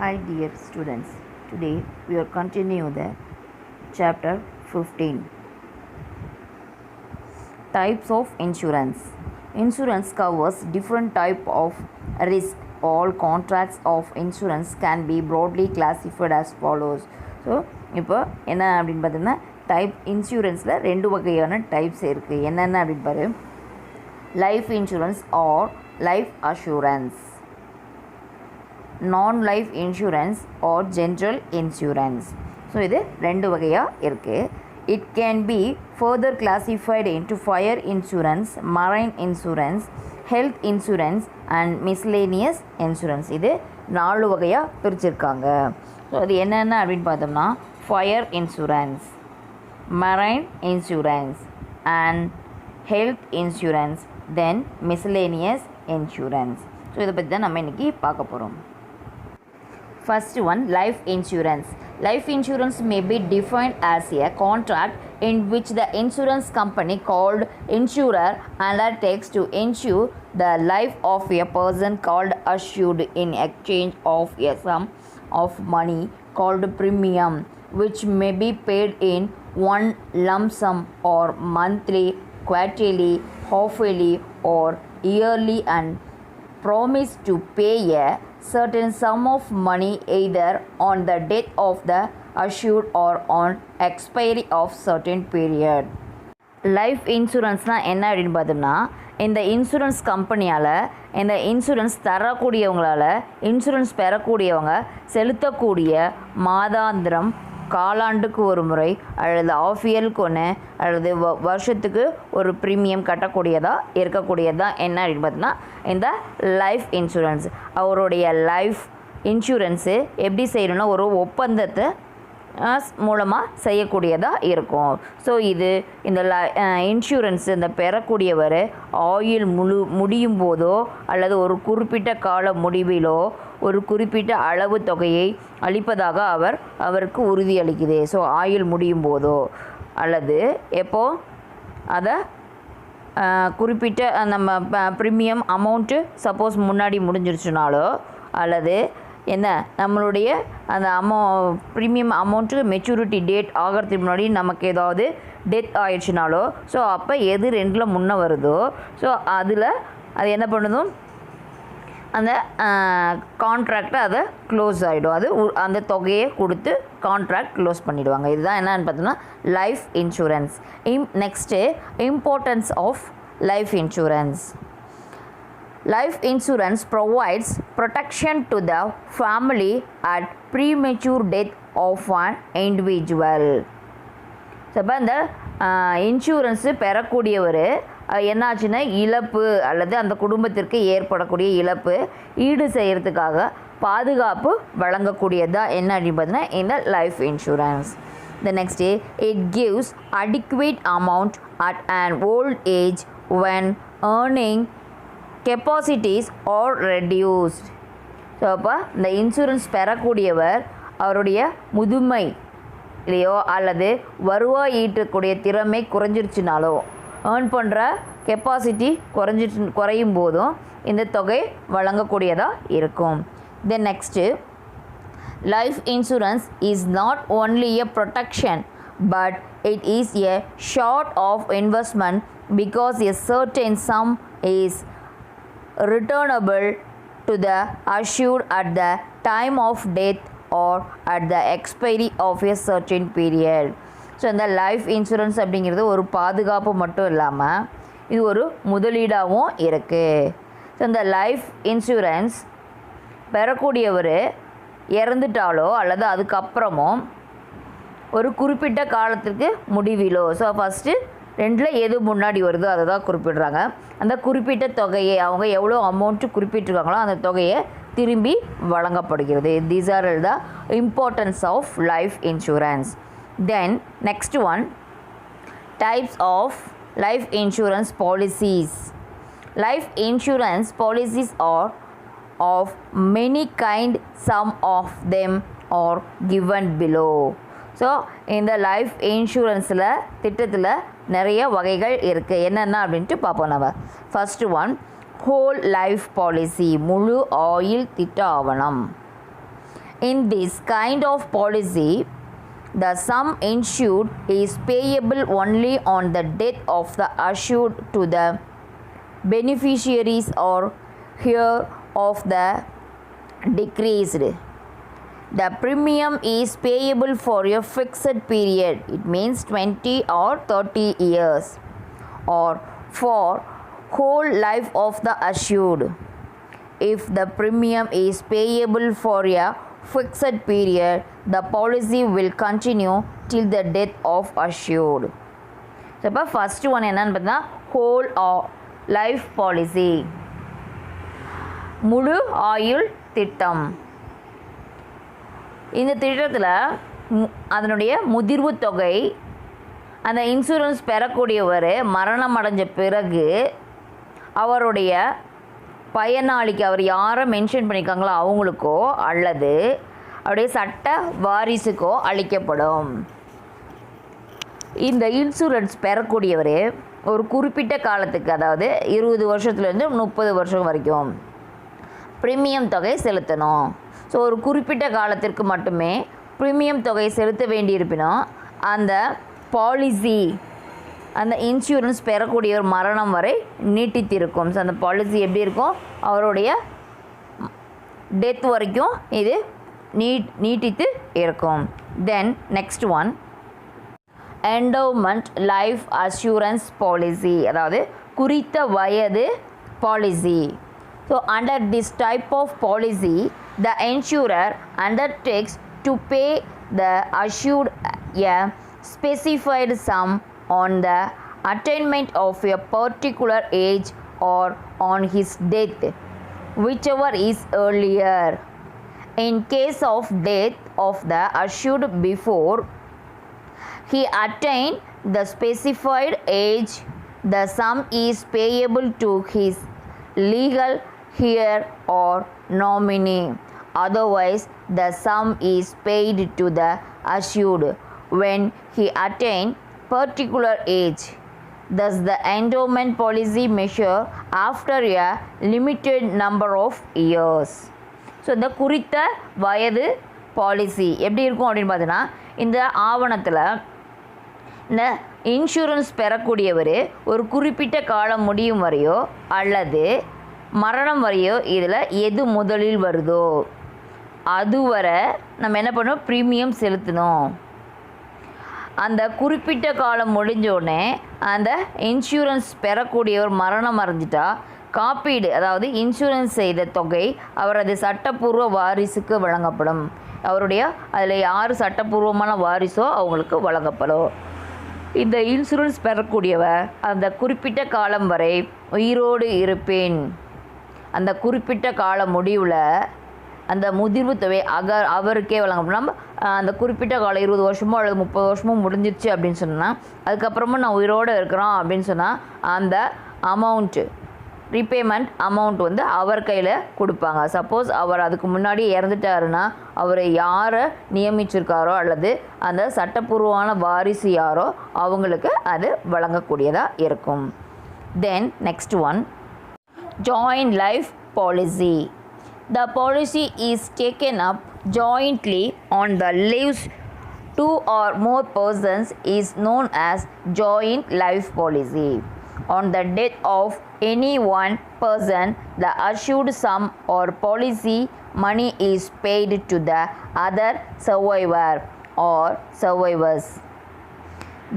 Hi dear students, today we will continue the chapter 15. Types of insurance. Insurance covers different type of risk. All contracts of insurance can be broadly classified as follows. So, இப்போ என்ன அப்படின்னு பார்த்தீங்கன்னா type இன்சூரன்ஸில் ரெண்டு வகையான types இருக்குது. என்னென்ன அப்படின்னு பாரு, life insurance R life assurance, non-life insurance or general insurance. So இது ரெண்டு வகையாக இருக்குது. It can be further classified into fire insurance, marine insurance, health insurance and miscellaneous insurance. இது 4 வகையாக பிரிச்சிருக்காங்க. ஸோ அது என்னென்ன அப்படின்னு பார்த்தோம்னா fire insurance, marine insurance and health insurance, then miscellaneous insurance. So இதை பற்றி தான் நம்ம இன்றைக்கி பார்க்க போகிறோம். First one, life insurance. Life insurance may be defined as a contract in which the insurance company called insurer undertakes to insure the life of a person called assured in exchange of a sum of money called premium, which may be paid in one lump sum or monthly, quarterly, half-yearly or yearly, and promise to pay a certain sum of money either on the death of the assured or on expiry of certain period. Life இன்சூரன்ஸ்னால் என்ன அப்படின்னு பார்த்தோம்னா, இந்த insurance கம்பெனியால் இந்த insurance தரக்கூடியவங்களால் insurance பெறக்கூடியவங்க செலுத்தக்கூடிய மாதாந்திரம், காலாண்டுக்கு ஒரு முறை அல்லது ஆஃப் இயருக்கு ஒன்று அல்லது வருஷத்துக்கு ஒரு ப்ரீமியம் கட்டக்கூடியதாக இருக்கக்கூடியது தான் என்ன அப்படின்னு பார்த்தோன்னா இந்த லைஃப் இன்சூரன்ஸ். அவருடைய லைஃப் இன்சூரன்ஸு எப்படி செய்யணும்னா ஒரு ஒப்பந்தத்தை மூலமாக செய்யக்கூடியதாக இருக்கும். ஸோ இது இந்த இன்சூரன்ஸ் இந்த பெறக்கூடியவர் ஆயுள் முடியும் போதோ அல்லது ஒரு குறிப்பிட்ட கால முடிவிலோ ஒரு குறிப்பிட்ட அளவு தொகையை அளிப்பதாக அவருக்கு உறுதியளிக்குது. ஸோ ஆயுள் முடியும் போதோ அல்லது எப்போ அதை குறிப்பிட்ட நம்ம ப்ரீமியம் அமௌண்ட்டு சப்போஸ் முன்னாடி முடிஞ்சிருச்சுனாலோ அல்லது என்ன நம்மளுடைய அந்த ப்ரீமியம் அமௌண்ட்டு மெச்சூரிட்டி டேட் ஆகிறதுக்கு முன்னாடி நமக்கு ஏதாவது டெத் ஆயிடுச்சுனாலோ ஸோ அப்போ எது ரெண்டில் முன்னே வருதோ ஸோ அதில் அது என்ன பண்ணுதும் அந்த கான்ட்ராக்டை அதை க்ளோஸ் ஆகிடும். அது அந்த தொகையை கொடுத்து கான்ட்ராக்ட் க்ளோஸ் பண்ணிவிடுவாங்க. இதுதான் என்னென்னு பார்த்தோம்னா life insurance. Next importance of life insurance. Life insurance provides protection to the family at premature death of an individual. So இப்போ இந்த இன்சூரன்ஸு பெறக்கூடியவர் என்னாச்சுன்னா இழப்பு அல்லது அந்த குடும்பத்திற்கு ஏற்படக்கூடிய இழப்பு ஈடு செய்கிறதுக்காக பாதுகாப்பு வழங்கக்கூடியதாக என்ன அப்படின்னு பார்த்தீங்கன்னா இந்த life insurance. The next day, it gives adequate amount at an old age when earning capacities are reduced. So அப்போ இந்த இன்சூரன்ஸ் பெறக்கூடியவர் அவருடைய முதுமையிலையோ அல்லது வருவாய் ஈட்டக்கூடிய திறமை குறைஞ்சிருச்சுனாலோ ஏர்ன் பண்ணுற கெப்பாசிட்டி குறையும் போதும் இந்த தொகை வழங்கக்கூடியதாக இருக்கும். Then next, life insurance is not only a protection but it is a sort of investment because a certain sum is returnable to the assured at the time of death or at the expiry of a certain period. So இந்த life insurance அப்படிங்கிறது ஒரு பாதுகாப்பு மட்டும் இல்லாமல் இது ஒரு முதலீடாகவும் இருக்குது. So இந்த லைஃப் இன்சூரன்ஸ் பெறக்கூடியவர் இறந்துட்டாலோ அல்லது அதுக்கப்புறமோ ஒரு குறிப்பிட்ட காலத்திற்கு முடிவிலோ ஸோ ஃபஸ்ட்டு ரெண்டில் எது முன்னாடி வருதோ அதை தான் குறிப்பிடுறாங்க. அந்த குறிப்பிட்ட தொகையை அவங்க எவ்வளோ அமௌண்ட்டு குறிப்பிட்டிருக்காங்களோ அந்த தொகையை திரும்பி வழங்கப்படுகிறது. These are the importance of life insurance. Then next one, types of life insurance policies. Life insurance policies are of many kind, some of them are given below. So இந்த லைஃப் இன்சூரன்ஸில் திட்டத்தில் நிறைய வகைகள் இருக்குது. என்னென்ன அப்படின்ட்டு பார்ப்போம் நம்ம. First one, whole life policy, முழு ஆயுள் திட்ட ஆவணம். In this kind of policy, the sum insured is payable only on the death of the assured to the beneficiaries or heir of the decreased. The premium is payable for a fixed period, it means 20 or 30 years, or for whole life of the assured. If the premium is payable for a fixed period, the policy will continue till the death of assured. So, இப்போ first one என்னன்னு பார்த்தா whole life policy, முழு ஆயுள் திட்டம். இந்த திட்டத்தில் அதனுடைய முதிர்வு தொகை அந்த இன்சூரன்ஸ் பெறக்கூடியவர் மரணம் அடைஞ்ச பிறகு அவருடைய பயனாளிக்கு, அவர் யாரை மென்ஷன் பண்ணியிருக்காங்களோ அவங்களுக்கோ அல்லது அவருடைய சட்ட வாரிசுக்கோ அளிக்கப்படும். இந்த இன்சூரன்ஸ் பெறக்கூடியவர் ஒரு குறிப்பிட்ட காலத்துக்கு, அதாவது 20 வருஷத்துலேருந்து 30 வருஷம் வரைக்கும் ப்ரீமியம் தொகை செலுத்தணும். ஸோ ஒரு குறிப்பிட்ட காலத்திற்கு மட்டுமே ப்ரீமியம் தொகை செலுத்த வேண்டியிருப்பினும் அந்த பாலிசி, அந்த இன்சூரன்ஸ் பெறக்கூடியவர் மரணம் வரை நீட்டித்திருக்கும். ஸோ அந்த பாலிசி எப்படி இருக்கும், அவருடைய டெத் வரைக்கும் இது நீட்டித்து இருக்கும். Then next one endowment life assurance policy, அதாவது குறித்த வயது policy. So under this type of policy the insurer undertakes to pay the assured a specified sum on the attainment of a particular age or on his death, whichever is earlier. In case of death of the assured before he attained the specified age, the sum is payable to his legal heir or nominee. Otherwise, the sum is paid to the assured when he attained particular age. Thus, the endowment policy measure after a limited number of years. So இந்த குறித்த வயது policy எப்படி இருக்கும் அப்படின்னு பார்த்தீங்கன்னா, இந்த ஆவணத்தில் இந்த இன்சூரன்ஸ் பெறக்கூடியவர் ஒரு குறிப்பிட்ட காலம் முடியும் வரையோ அல்லது மரணம் வரையோ இதில் எது முதலில் வருதோ அதுவரை நம்ம என்ன பண்ணணும், ப்ரீமியம் செலுத்தணும். அந்த குறிப்பிட்ட காலம் முடிஞ்சோடனே அந்த இன்சூரன்ஸ் பெறக்கூடியவர் மரணம் அடைஞ்சிட்டா காப்பீடு, அதாவது இன்சூரன்ஸ் செய்த தொகை அவரது சட்டப்பூர்வ வாரிசுக்கு வழங்கப்படும். அவருடைய அதில் யார் சட்டப்பூர்வமான வாரிசோ அவங்களுக்கு வழங்கப்படும். இந்த இன்சூரன்ஸ் பெறக்கூடியவர் அந்த குறிப்பிட்ட காலம் வரை உயிரோடு இருப்பேன், அந்த குறிப்பிட்ட கால முடிவில் அந்த முதிர்வு தொகை அவருக்கே வழங்கப்படும். நம்ம அந்த குறிப்பிட்ட காலம் 20 வருஷமோ அல்லது 30 வருஷமோ முடிஞ்சிச்சு அப்படின்னு சொன்னால், அதுக்கப்புறமும் நான் உயிரோடு இருக்கிறோம் அப்படின்னு சொன்னால் அந்த அமௌண்ட்டு, ரீபேமெண்ட் அமௌண்ட் வந்து அவர் கையில் கொடுப்பாங்க. சப்போஸ் அவர் அதுக்கு முன்னாடி இறந்துட்டாருன்னா அவரை யாரை நியமிச்சிருக்காரோ அல்லது அந்த சட்டப்பூர்வமான வாரிசு யாரோ அவங்களுக்கு அது வழங்கக்கூடியதாக இருக்கும். Then next one joint life policy. The policy is taken up jointly on the lives 2 or more persons is known as joint life policy. On the death of any one person, the assured sum or policy money is paid to the other survivor or survivors.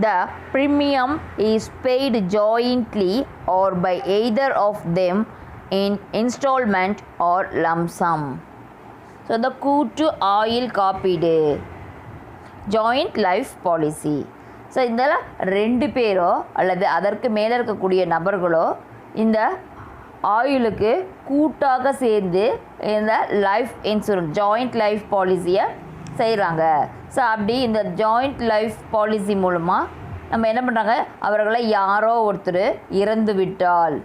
The premium is paid jointly or by either of them in installment or lump sum. So the கூட்டு ஆயுள் காப்பீடு, joint life policy. So இதில் 2 பேரோ அல்லது அதற்கு மேலே இருக்கக்கூடிய நபர்களோ இந்த ஆயுளுக்கு கூட்டாக சேர்ந்து இந்த லைஃப் இன்சூரன்ஸ் ஜாயிண்ட் லைஃப் பாலிசியை செய்கிறாங்க. ஸோ அப்படி இந்த ஜாயிண்ட் லைஃப் பாலிசி மூலமாக நம்ம என்ன பண்ணுறாங்க, அவர்களை யாரோ ஒருத்தர் இறந்து விட்டால்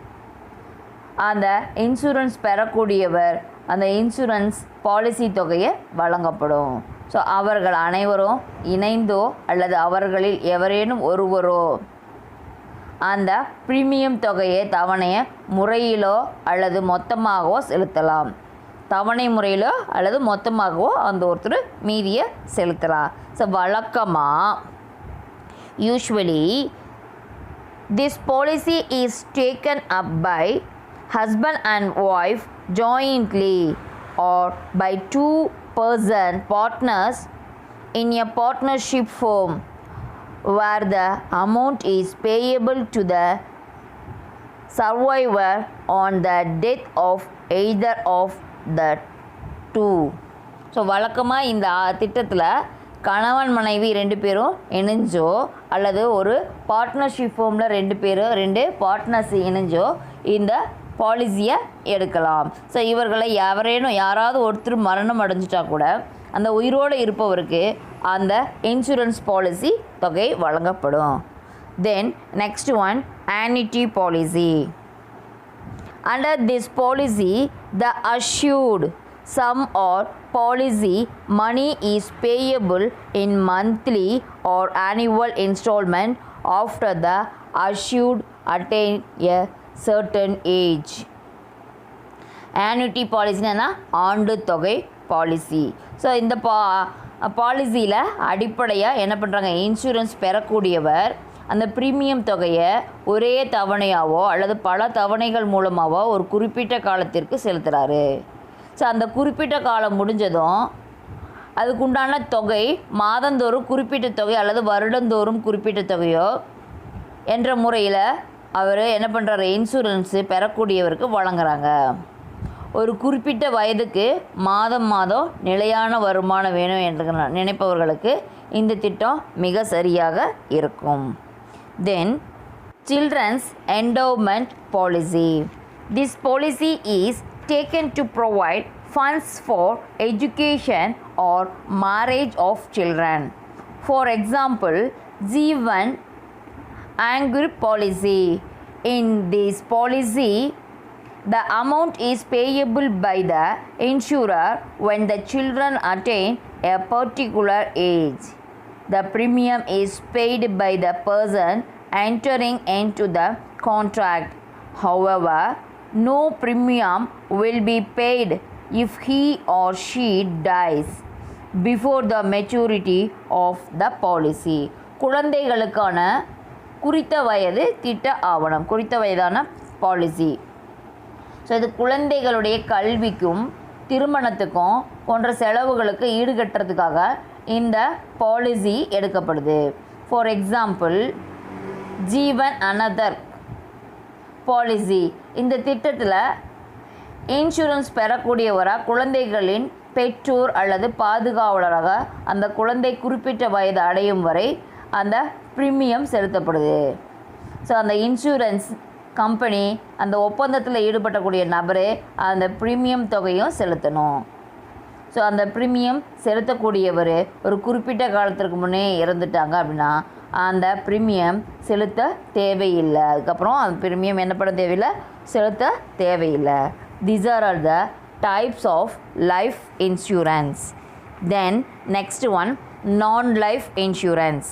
அந்த இன்சூரன்ஸ் பெறக்கூடியவர் அந்த இன்சூரன்ஸ் பாலிசி தொகையை வழங்கப்படும். ஸோ அவர்கள் அனைவரும் இணைந்தோ அல்லது அவர்களில் எவரேனும் ஒருவரோ அந்த ப்ரீமியம் தொகையை தவணையை முறையிலோ அல்லது மொத்தமாகவோ செலுத்தலாம். தவணை முறையிலோ அல்லது மொத்தமாகவோ அந்த ஒருத்தர் மீதியை செலுத்தலாம். ஸோ வழக்கமாக usually this policy is taken up by husband and wife jointly or by two partners in a partnership firm where the amount is payable to the survivor on the death of either of the two. So வழக்கமாக இந்த திட்டத்தில் கணவன் மனைவி 2 பேரும் இணைஞ்சோ அல்லது ஒரு partnership ஃபார்மில் 2 partners இணைஞ்சோ இந்த பாலிசியை எடுக்கலாம். ஸோ இவர்களை யாராவது ஒருத்தர் மரணம் அடைஞ்சிட்டா கூட அந்த உயிரோடு இருப்பவருக்கு அந்த இன்சூரன்ஸ் பாலிசி தொகை வழங்கப்படும். தென் next one annuity policy. Under this policy, the assured sum or policy money is payable in monthly or annual installment after the assured attain a certain age. annuity பாலிசினா ஆண்டு தொகை பாலிசி. ஸோ இந்த பாலிசியில் அடிப்படையாக என்ன பண்ணுறாங்க, insurance பெறக்கூடியவர் அந்த premium தொகையை ஒரே தவணையாவோ அல்லது பல தவணைகள் மூலமாகவோ ஒரு குறிப்பிட்ட காலத்திற்கு செலுத்துகிறாரு. ஸோ அந்த குறிப்பிட்ட காலம் முடிஞ்சதும் அதுக்குண்டான தொகை மாதந்தோறும் குறிப்பிட்ட தொகை அல்லது வருடந்தோறும் குறிப்பிட்ட தொகையோ என்ற முறையில் அவர் என்ன பண்ணுறாரு, இன்சூரன்ஸு பெறக்கூடியவருக்கு வழங்குறாங்க. ஒரு குறிப்பிட்ட வயதுக்கு மாதம் நிலையான வருமானம் வேணும் என்று நினைப்பவர்களுக்கு இந்த திட்டம் மிக சரியாக இருக்கும். தென் children's endowment policy. This policy is taken to provide funds for education or marriage of children. For example, Jeevan Angur policy. In this policy, the amount is payable by the insurer when the children attain a particular age. The premium is paid by the person entering into the contract. However, no premium will be paid if he or she dies before the maturity of the policy. குழந்தைகளுக்கான குறித்த வயது திட்ட ஆவணம், குறித்த வயதான policy. So இது குழந்தைகளுடைய கல்விக்கும் திருமணத்துக்கும் போன்ற செலவுகளுக்கு ஈடுகட்டுறதுக்காக இந்த பாலிசி எடுக்கப்படுது. For example, Jeevan another policy. இந்த திட்டத்தில் இன்சூரன்ஸ் பெறக்கூடியவராக குழந்தைகளின் பெற்றோர் அல்லது பாதுகாவலராக அந்த குழந்தை குறிப்பிட்ட வயது அடையும் வரை அந்த ப்ரீமியம் செலுத்தப்படுது. ஸோ அந்த இன்சூரன்ஸ் கம்பெனி அந்த ஒப்பந்தத்தில் ஈடுபடக்கூடிய நபரே அந்த ப்ரீமியம் தொகையும் செலுத்தணும். ஸோ அந்த ப்ரீமியம் செலுத்தக்கூடியவர் ஒரு குறிப்பிட்ட காலத்திற்கு முன்னே இறந்துட்டாங்க அப்படின்னா அந்த ப்ரீமியம் செலுத்த தேவையில்லை. அதுக்கப்புறம் அந்த ப்ரீமியம் என்ன பண்ண தேவையில்லை, செலுத்த தேவையில்லை. These are all the types of life insurance. Then next one, non-life insurance.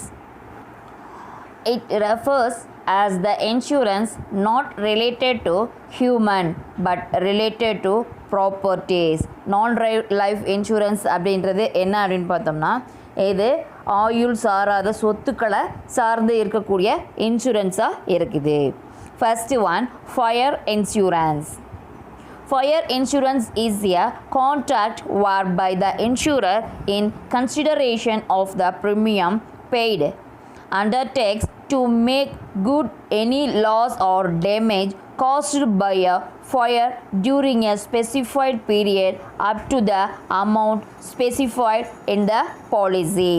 It refers as the insurance not related to human but related to properties. Non-life insurance அப்படின்றது என்ன அப்படின்னு பார்த்தோம்னா, இது ஆயுள் சாராத சொத்துக்களை சார்ந்து இருக்கக்கூடிய இன்சூரன்ஸாக இருக்குது. First one, fire insurance. Fire insurance is a contract whereby the insurer, in consideration of the premium paid, undertakes to make good any loss or damage caused by a fire during a specified period up to the amount specified in the policy.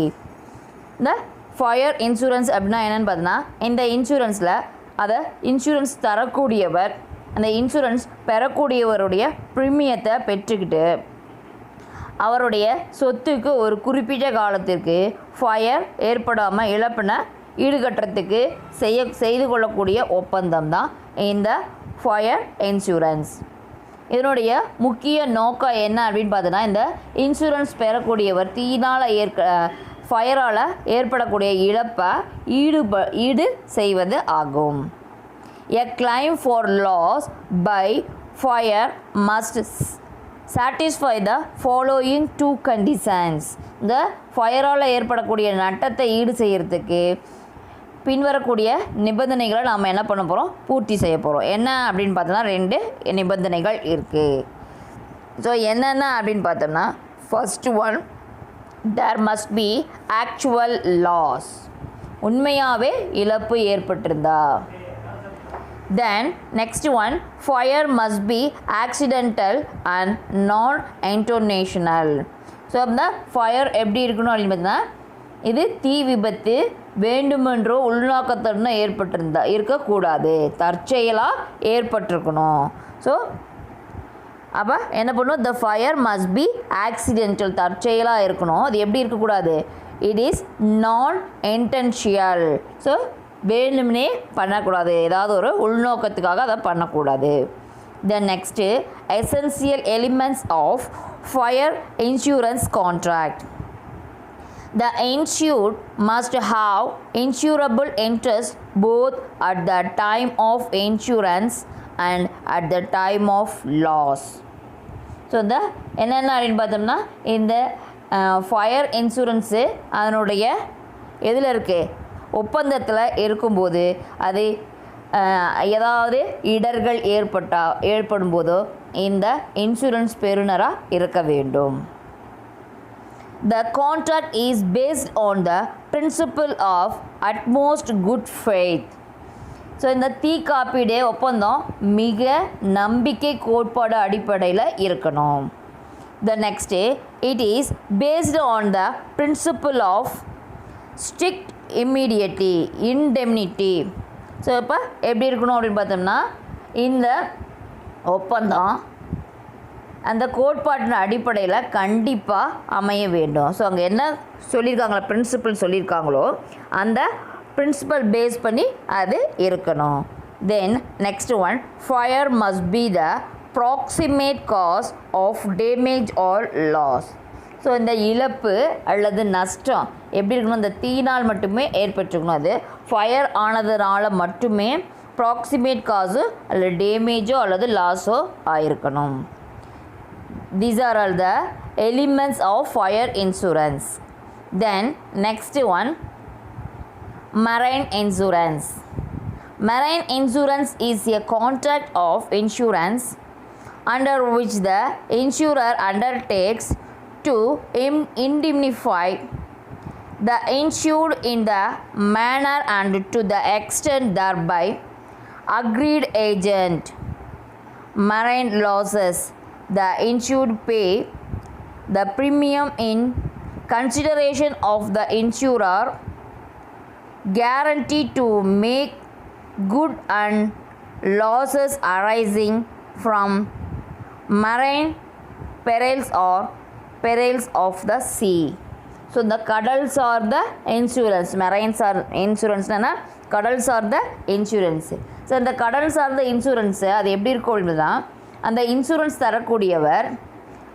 இந்த fire insurance அப்படின்னா என்னென்னு பார்த்தோன்னா, இந்த இன்சூரன்ஸில் அதை insurance தரக்கூடியவர் அந்த insurance பெறக்கூடியவருடைய ப்ரீமியத்தை பெற்றுக்கிட்டு அவருடைய சொத்துக்கு ஒரு குறிப்பிட்ட காலத்திற்கு ஃபயர் ஏற்படாமல் இழப்பினை ஈடுகட்டுறதுக்கு செய்து கொள்ளக்கூடிய ஒப்பந்தம் தான் இந்த ஃபயர் இன்சூரன்ஸ். இதனுடைய முக்கிய நோக்கம் என்ன அப்படின்னு பார்த்தோன்னா, இந்த இன்சூரன்ஸ் பெறக்கூடியவர் தீயினால் ஃபயரால் ஏற்படக்கூடிய இழப்பை ஈடு செய்வது ஆகும். A claim for loss by fire must satisfy the following two conditions. இந்த ஃபயரால் ஏற்படக்கூடிய நட்டத்தை ஈடு செய்கிறதுக்கு பின்வரக்கூடிய நிபந்தனைகளை நாம் என்ன பண்ண போகிறோம், பூர்த்தி செய்ய போகிறோம். என்ன அப்படின்னு பார்த்தோம்னா 2 நிபந்தனைகள் இருக்குது. ஸோ என்னென்ன அப்படின்னு பார்த்தோம்னா, first one, there must be actual loss, உண்மையாகவே இழப்பு ஏற்பட்டிருந்தா. Then next one, fire must be accidental and non-intentional. So அந்த ஃபயர் எப்படி இருக்கணும் அப்படின்னு பார்த்தீங்கன்னா, இது தீ விபத்து வேண்டுமென்றோ உள்நோக்கத்துடன் ஏற்பட்டிருந்தா இருக்கக்கூடாது, தற்செயலாக ஏற்பட்டிருக்கணும். ஸோ அப்போ என்ன பண்ணும், the fire must B accidental, தற்செயலாக இருக்கணும். அது எப்படி இருக்கக்கூடாது, இட் இஸ் நான் இன்டென்ஷியல். ஸோ வேணும்னே பண்ணக்கூடாது, ஏதாவது ஒரு உள்நோக்கத்துக்காக அதை பண்ணக்கூடாது. Then next, essential elements of fire insurance contract. The insured must have insurable interest both at the time of insurance and at the time of loss. So இந்த என்னென்ன அப்படின்னு பார்த்தோம்னா, இந்த ஃபயர் இன்சூரன்ஸு அதனுடைய எதில் இருக்குது, ஒப்பந்தத்தில் இருக்கும்போது அது ஏதாவது இடர்கள் ஏற்படும் போதோ இந்த இன்சூரன்ஸ் பெறுநராக இருக்க வேண்டும். The contract is based on the principle of utmost good faith. So இந்த தீ காப்பீடு ஒப்பந்தம் மிக நம்பிக்கை கோட்பாடு அடிப்படையில் இருக்கணும். The next, it is based on the principle of strict indemnity. So இப்போ எப்படி இருக்கணும் அப்படின்னு பார்த்தோம்னா, இந்த ஒப்பந்தம் அந்த கோட்பாட்டின் அடிப்படையில் கண்டிப்பாக அமைய வேண்டும். ஸோ அங்கே என்ன சொல்லியிருக்காங்களோ, பிரின்சிபல் சொல்லியிருக்காங்களோ அந்த பிரின்சிபல் பேஸ் பண்ணி அது இருக்கணும். Then next one, fire must be the proximate cause of damage or loss. So இந்த இழப்பு அல்லது நஷ்டம் எப்படி இருக்கணும், இந்த தீயினால் மட்டுமே ஏற்பட்டிருக்கணும். அது ஃபயர் ஆனதுனால மட்டுமே ப்ராக்சிமேட் காசு அல்லது டேமேஜோ அல்லது லாஸோ ஆயிருக்கணும். These are all the elements of fire insurance. Then next one, marine insurance. Marine insurance is a contract of insurance under which the insurer undertakes to indemnify the insured in the manner and to the extent thereby agreed agent. Marine losses, the insured pay the premium in consideration of the insurer guarantee to make good and losses arising from marine perils or perils of the sea. So the கடல் சார்ந்த insurance, marine இன்சூரன்ஸ்னா கடல் சார்ந்த insurance. So இந்த கடல் சார்ந்த insurance அது எப்படி இருக்கும் அப்படின்னா, அந்த இன்சூரன்ஸ் தரக்கூடியவர்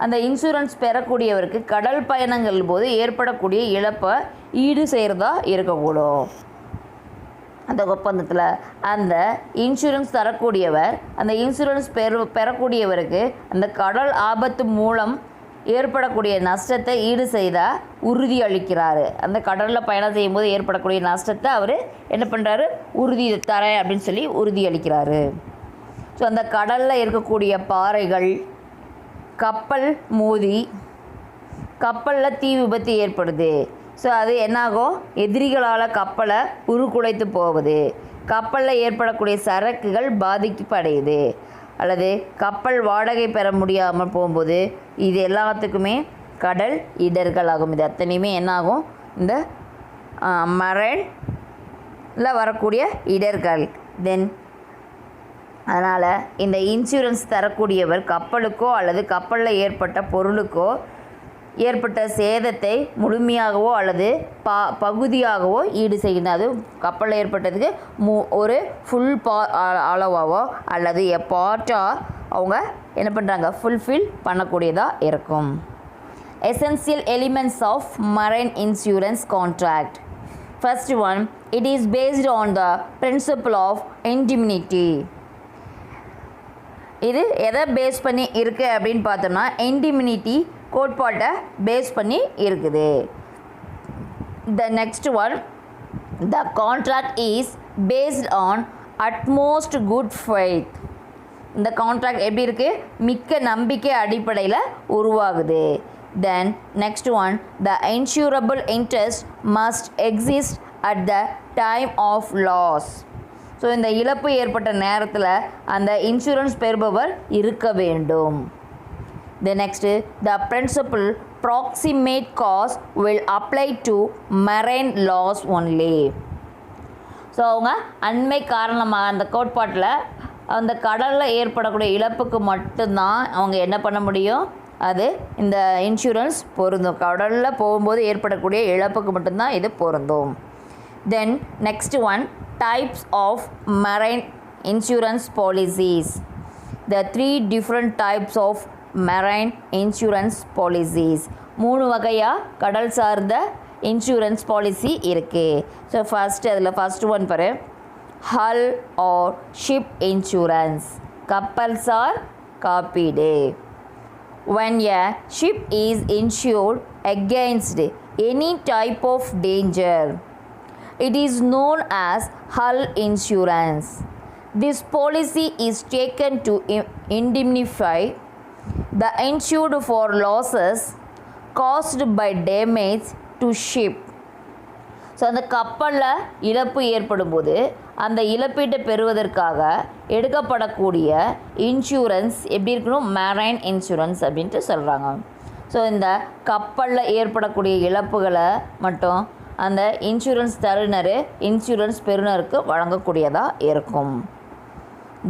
அந்த இன்சூரன்ஸ் பெறக்கூடியவருக்கு கடல் பயணங்கள் போது ஏற்படக்கூடிய இழப்பை ஈடு செய்கிறதா இருக்கக்கூடும். அந்த ஒப்பந்தத்தில் அந்த இன்சூரன்ஸ் தரக்கூடியவர் அந்த இன்சூரன்ஸ் பெறக்கூடியவருக்கு அந்த கடல் ஆபத்து மூலம் ஏற்படக்கூடிய நஷ்டத்தை ஈடு செய்தால் உறுதி அளிக்கிறாரு. அந்த கடலில் பயணம் செய்யும்போது ஏற்படக்கூடிய நஷ்டத்தை அவர் என்ன பண்ணுறாரு, உறுதி தரேன் அப்படின்னு சொல்லி உறுதி அளிக்கிறாரு. ஸோ அந்த கடலில் இருக்கக்கூடிய பாறைகள், கப்பல் மோதி கப்பலில் தீ விபத்து ஏற்படுது. ஸோ அது என்னாகும், எதிரிகளால் கப்பலை உருக்குலைத்து போகுது, கப்பலில் ஏற்படக்கூடிய சரக்குகள் பாதிக்கப்படையுது, அல்லது கப்பல் வாடகை பெற முடியாமல் போகும்போது இது எல்லாத்துக்குமே கடல் இடர்கள் ஆகும். இது அத்தனையுமே என்னாகும், இந்த மரைனில் வரக்கூடிய இடர்கள். தென் அதனால் இந்த இன்சூரன்ஸ் தரக்கூடியவர் கப்பலுக்கோ அல்லது கப்பலில் ஏற்பட்ட பொருளுக்கோ ஏற்பட்ட சேதத்தை முழுமையாகவோ அல்லது பகுதியாகவோ ஈடு செய்யணும். அது கப்பலில் ஏற்பட்டதுக்கு ஒரு ஃபுல் அளவாவோ அல்லது பார்ட்டாக அவங்க என்ன பண்ணுறாங்க, ஃபுல்ஃபில் பண்ணக்கூடியதாக இருக்கும். Essential elements of marine insurance contract. First one, it is based on the principle of indemnity. இது எதை பேஸ் பண்ணி இருக்குது அப்படின்னு பார்த்தோம்னா இண்டிமினிட்டி கோட்பாட்டை பேஸ் பண்ணி இருக்குது. The next one, the contract is based on utmost good faith. இந்த கான்ட்ராக்ட் எப்படி இருக்குது? மிக்க நம்பிக்கை அடிப்படையில் உருவாகுது. Then next one, the insurable interest must exist at the time of loss. So இந்த இழப்பு ஏற்பட்ட நேரத்தில் அந்த இன்சூரன்ஸ் பெறுபவர் இருக்க வேண்டும். The next, the principle proximate cause will apply to marine loss only. So அவங்க அண்மை காரணமாக அந்த கோட்பாட்டில் அந்த கடலில் ஏற்படக்கூடிய இழப்புக்கு மட்டும்தான் அவங்க என்ன பண்ண முடியும், அது இந்த இன்சூரன்ஸ் பொருந்தும். கடலில் போகும்போது ஏற்படக்கூடிய இழப்புக்கு மட்டும்தான் இது பொருந்தும். Then next one, types of marine insurance policies. The 3 different types of marine insurance policies. 3 வகையாக கடல் சார்ந்த இன்சூரன்ஸ் பாலிசி இருக்குது. ஸோ ஃபர்ஸ்ட் ஒன் பாரு, hull or ship insurance, கப்பல் சார் காப்பீடு. When a ship is insured against any type of danger, it is known as hull insurance. This policy is taken to indemnify the insured for losses caused by damage to ship. So அந்த கப்பலில் இழப்பு ஏற்படும் போது அந்த இழப்பீட்டை பெறுவதற்காக எடுக்கப்படக்கூடிய insurance எப்படி இருக்கணும், marine insurance அப்படின்ட்டு சொல்கிறாங்க. ஸோ இந்த கப்பலில் ஏற்படக்கூடிய இழப்புகளை மட்டும் அந்த இன்சூரன்ஸ் தருணர் இன்சூரன்ஸ் பெறுநருக்கு வழங்கக்கூடியதாக இருக்கும்.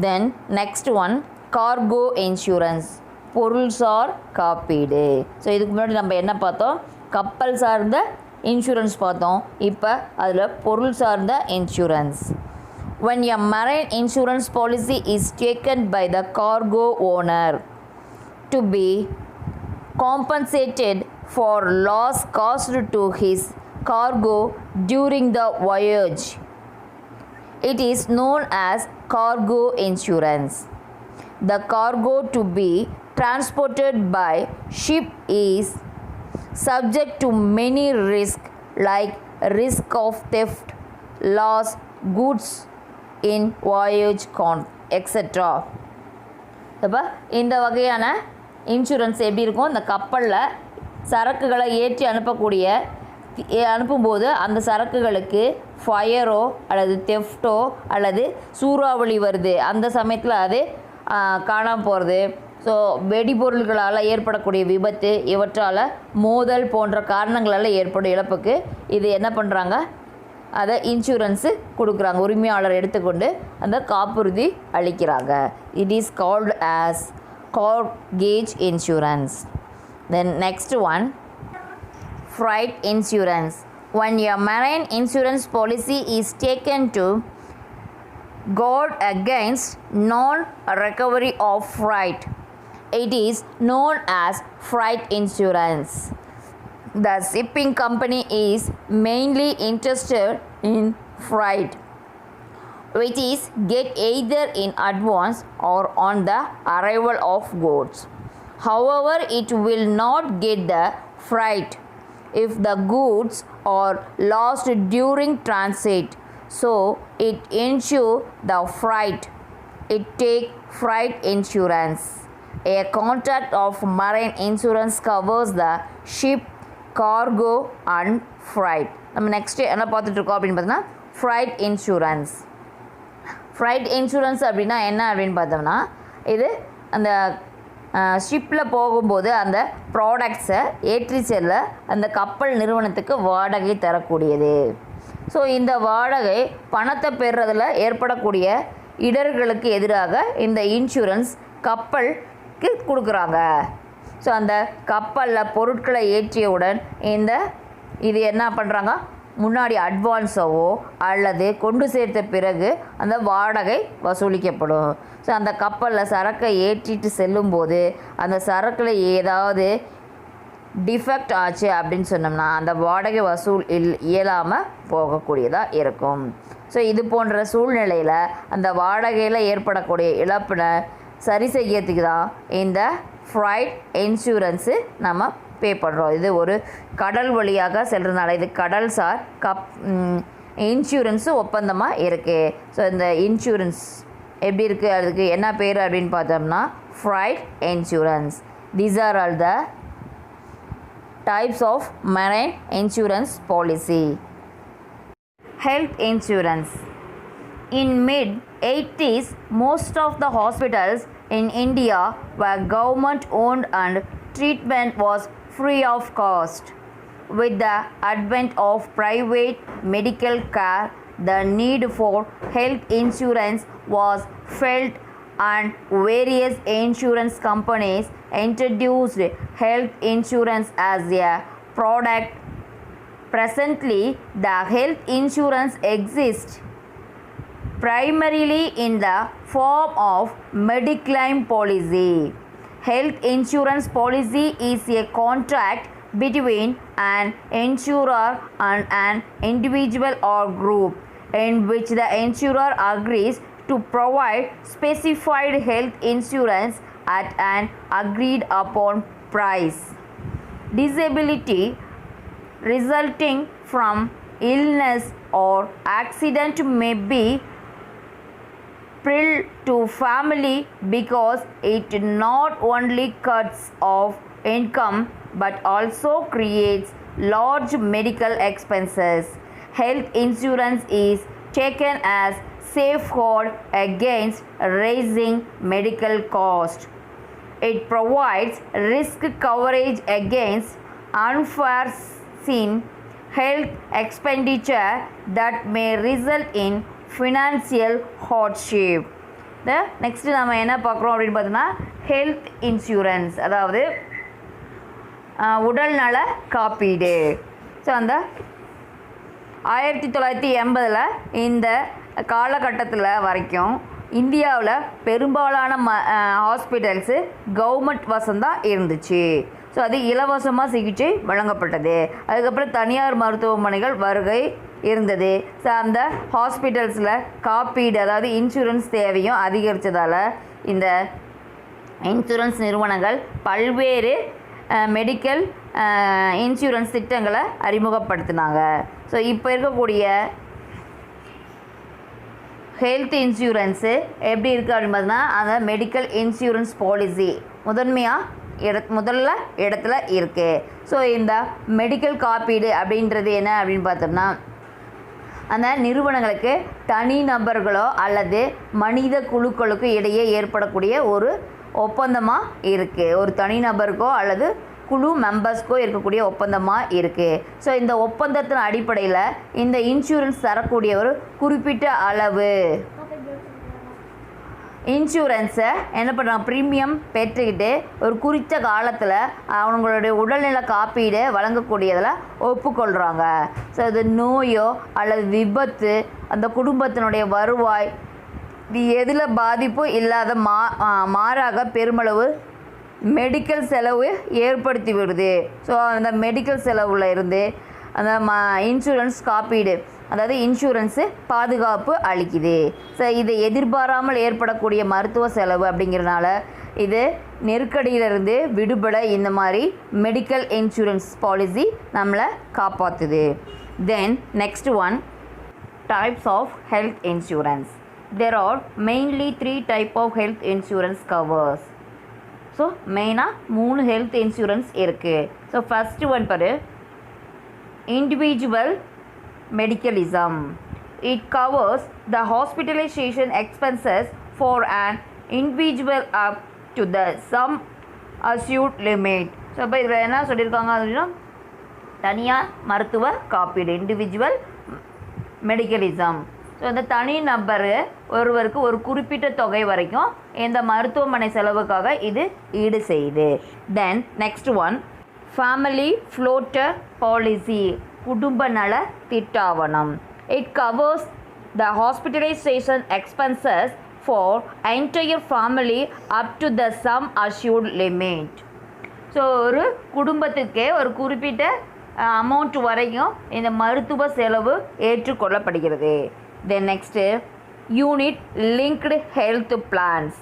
Then next one, cargo insurance, பொருள்சார் காப்பீடு. ஸோ இதுக்கு முன்னாடி நம்ம என்ன பார்த்தோம், கப்பல் சார்ந்த இன்சூரன்ஸ் பார்த்தோம். இப்போ அதில் பொருள் சார்ந்த insurance. When a marine insurance policy is taken by the cargo owner to be compensated for loss caused to his cargo during the voyage, it is known as cargo insurance. The cargo to be transported by ship is subject to many risks like risk of theft, loss, goods in voyage etc. அப்போ இந்த வகையான insurance எப்படி இருக்கும், இந்த கப்பலில் சரக்குகளை ஏற்றி அனுப்பும்போது அந்த சரக்குகளுக்கு ஃபயரோ அல்லது தெஃப்டோ அல்லது சூறாவளி வருது, அந்த சமயத்தில் அது காணாமல் போகிறது, ஸோ வெடிபொருள்களால் ஏற்படக்கூடிய விபத்து, இவற்றால் மோதல் போன்ற காரணங்களால் ஏற்படும் இழப்புக்கு இது என்ன பண்ணுறாங்க, அதை இன்சூரன்ஸு கொடுக்குறாங்க. உரிமையாளர் எடுத்துக்கொண்டு அந்த காப்புறுதி அளிக்கிறாங்க. It is called as carriage insurance. Then next one, freight insurance. When a marine insurance policy is taken to guard against non-recovery of freight, it is known as freight insurance. The shipping company is mainly interested in freight, which is get either in advance or on the arrival of goods. However, it will not get the freight if the goods are lost during transit, so it insure the freight. It take freight insurance. A contract of marine insurance covers the ship, cargo and freight. நம்ம next என்ன பார்த்துட்ருக்கோம் அப்படின்னு பார்த்தோம்னா fried insurance. Fried insurance அப்படின்னா என்ன அப்படின்னு பார்த்தோம்னா, இது அந்த ஷிப்பில் போகும்போது அந்த ப்ராடக்ட்ஸை ஏற்றி செல்ல அந்த கப்பல் நிறுவனத்துக்கு வாடகை தரக்கூடியது. ஸோ இந்த வாடகை பணத்தை பெறுறதில் ஏற்படக்கூடிய இடர்களுக்கு எதிராக இந்த இன்சூரன்ஸ் கப்பலுக்கு கொடுக்குறாங்க. ஸோ அந்த கப்பலில் பொருட்களை ஏற்றியவுடன் இது என்ன பண்ணுறாங்க, முன்னாடி அட்வான்ஸாவோ அல்லது கொண்டு சேர்த்த பிறகு அந்த வாடகை வசூலிக்கப்படும். ஸோ அந்த கப்பலில் சரக்கை ஏற்றிட்டு செல்லும்போது அந்த சரக்கில் ஏதாவது டிஃபெக்ட் ஆச்சு அப்படின்னு சொன்னோம்னா அந்த வாடகை வசூல் இயலாமல் போகக்கூடியதாக இருக்கும். ஸோ இது போன்ற சூழ்நிலையில் அந்த வாடகையில் ஏற்படக்கூடிய இழப்பினை சரி செய்யறதுக்கு தான் இந்த ஃப்ரைட் இன்சூரன்ஸு நம்ம பே பண்ணுறோம். இது ஒரு கடல் வழியாக செல்றதுனால இது கடல்சார் இன்சூரன்ஸு ஒப்பந்தமாக இருக்குது. ஸோ இந்த இன்சூரன்ஸ் எப்படி இருக்குது, அதுக்கு என்ன பேர் அப்படின்னு பார்த்தோம்னா fried insurance. These are all the types of marine insurance policy. Health insurance. In mid-80s, most of the hospitals in India were government owned and treatment was free of cost. With the advent of private medical care, the need for health insurance was felt and various insurance companies introduced health insurance as a product. Presently, the health insurance exists primarily in the form of Mediclaim policy. Health insurance policy is a contract between an insurer and an individual or group in which the insurer agrees to provide specified health insurance at an agreed upon price. Disability resulting from illness or accident may be prill to family because it not only cuts off income but also creates large medical expenses. Health insurance is taken as safeguard against raising medical cost. It provides risk coverage against unforeseen health expenditure that may result in financial hardship. The next நம்ம என்ன பார்க்குறோம் அப்படின்னு பார்த்தோம்னா health insurance, அதாவது உடல்நல காப்பீடு. So அந்த 1980 இந்த காலகட்டத்தில் வரைக்கும் இந்தியாவில் பெரும்பாலான ஹாஸ்பிட்டல்ஸு கவர்மெண்ட் வசந்தான் இருந்துச்சு. ஸோ அது இலவசமாக சிகிச்சை வழங்கப்பட்டது. அதுக்கப்புறம் தனியார் மருத்துவமனைகள் வருகை இருந்தது. ஸோ அந்த ஹாஸ்பிட்டல்ஸில் காப்பீடு, அதாவது இன்சூரன்ஸ் தேவையும் அதிகரித்ததால் இந்த இன்சூரன்ஸ் நிறுவனங்கள் பல்வேறு மெடிக்கல் இன்சூரன்ஸ் திட்டங்களை அறிமுகப்படுத்தினாங்க. ஸோ இப்போ இருக்கக்கூடிய ஹெல்த் இன்சூரன்ஸு எப்படி இருக்குது அப்படின்னு பார்த்தீங்கன்னா அந்த மெடிக்கல் இன்சூரன்ஸ் பாலிசி முதல்ல இடத்துல இருக்குது. ஸோ இந்த மெடிக்கல் காப்பீடு அப்படின்றது என்ன அப்படின்னு பார்த்தோம்னா அந்த நிறுவனங்களுக்கு தனி நபர்களோ அல்லது மனித குழுக்களுக்கு இடையே ஏற்படக்கூடிய ஒரு ஒப்பந்தமாக இருக்குது. ஒரு தனிநபருக்கோ அல்லது குழு மெம்பர்ஸ்க்கோ இருக்கக்கூடிய ஒப்பந்தமாக இருக்குது. ஸோ இந்த ஒப்பந்தத்தின் அடிப்படையில் இந்த இன்சூரன்ஸ் தரக்கூடிய ஒரு குறிப்பிட்ட அளவு இன்சூரன்ஸை என்ன பண்ணுறாங்க, ப்ரீமியம் பெற்றுக்கிட்டு ஒரு குறித்த காலத்தில் அவங்களுடைய உடல்நல காப்பீடு வழங்கக்கூடியதில் ஒப்புக்கொள்கிறாங்க. ஸோ இது நோயோ அல்லது விபத்து, அந்த குடும்பத்தினுடைய வருவாய், இது எதில் பாதிப்பும் இல்லாத மாறாக பெருமளவு மெடிக்கல் செலவு ஏற்படுத்தி விடுது. ஸோ அந்த மெடிக்கல் செலவில் இருந்து அந்த இன்சூரன்ஸ் காப்பீடு, அதாவது இன்சூரன்ஸு பாதுகாப்பு அளிக்குது. ஸோ இதை எதிர்பாராமல் ஏற்படக்கூடிய மருத்துவ செலவு அப்படிங்கிறனால இது நெருக்கடியிலிருந்து விடுபட இந்த மாதிரி மெடிக்கல் இன்சூரன்ஸ் பாலிசி நம்மளை காப்பாற்றுது. Then next one, types of health insurance. There are mainly 3 type of health insurance covers. So மெயினாக 3 ஹெல்த் இன்சூரன்ஸ் இருக்குது. ஸோ ஃபஸ்ட்டு ஒன் பாரு, individual medicalism. It covers the hospitalization expenses for an individual up to the sum assured limit. So இப்போ இதில் என்ன சொல்லியிருக்காங்க அப்படின்னா தனியார் மருத்துவ காப்பீடு, இண்டிவிஜுவல் மெடிக்கலிசம். ஸோ இந்த தனி நபர் ஒருவருக்கு ஒரு குறிப்பிட்ட தொகை வரைக்கும் இந்த மருத்துவமனை செலவுக்காக இது ஈடு செய்யுது. Then next one, family floater policy, குடும்ப நல திட்டாவணம். It covers the hospitalisation expenses for entire family up to the sum assured limit. So ஒரு குடும்பத்துக்கே ஒரு குறிப்பிட்ட அமௌண்ட் வரைக்கும் இந்த மருத்துவ செலவு ஏற்றுக்கொள்ளப்படுகிறது. Then next, unit linked health plans.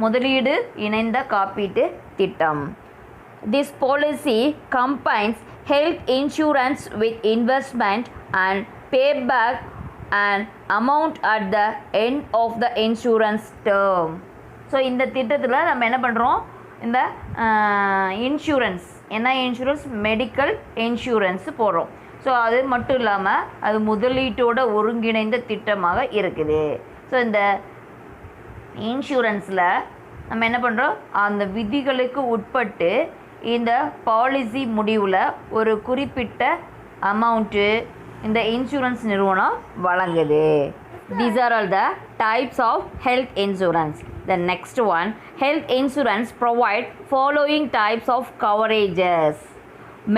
முதலீடு இணைந்த காப்பீட்டு திட்டம். This policy combines health insurance with investment and payback an amount at the end of the insurance term. So இந்த திட்டத்தில் நம்ம என்ன பண்ணுறோம், இந்த இன்சூரன்ஸ் என்ன இன்சூரன்ஸ், மெடிக்கல் இன்சூரன்ஸ் போடுறோம். ஸோ அது மட்டும் இல்லாமல் அது முதலீட்டோட ஒருங்கிணைந்த திட்டமாக இருக்குது. ஸோ இந்த இன்சூரன்ஸில் நம்ம என்ன பண்ணுறோம், அந்த விதிகளுக்கு உட்பட்டு இந்த பாலிசி முடிவில் ஒரு குறிப்பிட்ட அமௌண்ட்டு இந்த இன்சூரன்ஸ் நிறுவனம் வழங்குது. These are all the types of health insurance. The next one, health insurance provide following types of coverages.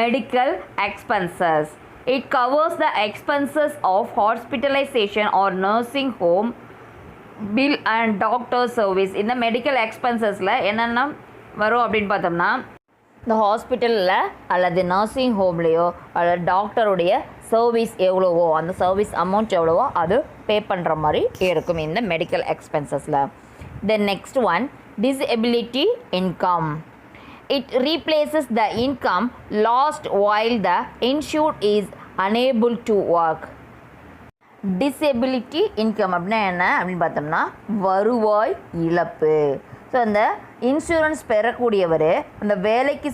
Medical expenses. It covers the expenses of hospitalization or nursing home bill and doctor service. இந்த medical எக்ஸ்பென்சஸில் என்னென்ன வரும் அப்படின்னு பார்த்தோம்னா, இந்த ஹாஸ்பிட்டலில் அல்லது nursing ஹோம்லேயோ அல்லது டாக்டருடைய service எவ்வளவோ அந்த சர்வீஸ் அமௌண்ட் எவ்வளவோ அது பே பண்ணுற மாதிரி இருக்கும் இந்த மெடிக்கல் எக்ஸ்பென்சஸில். Then next one, disability income. It replaces the income lost while the insured is unable to work. Disability income அப்படின்னா என்ன அப்படின்னு பார்த்தோம்னா, வருவாய் இழப்பு. ஸோ அந்த இன்சூரன்ஸ் பெறக்கூடியவர் அந்த வேலைக்கு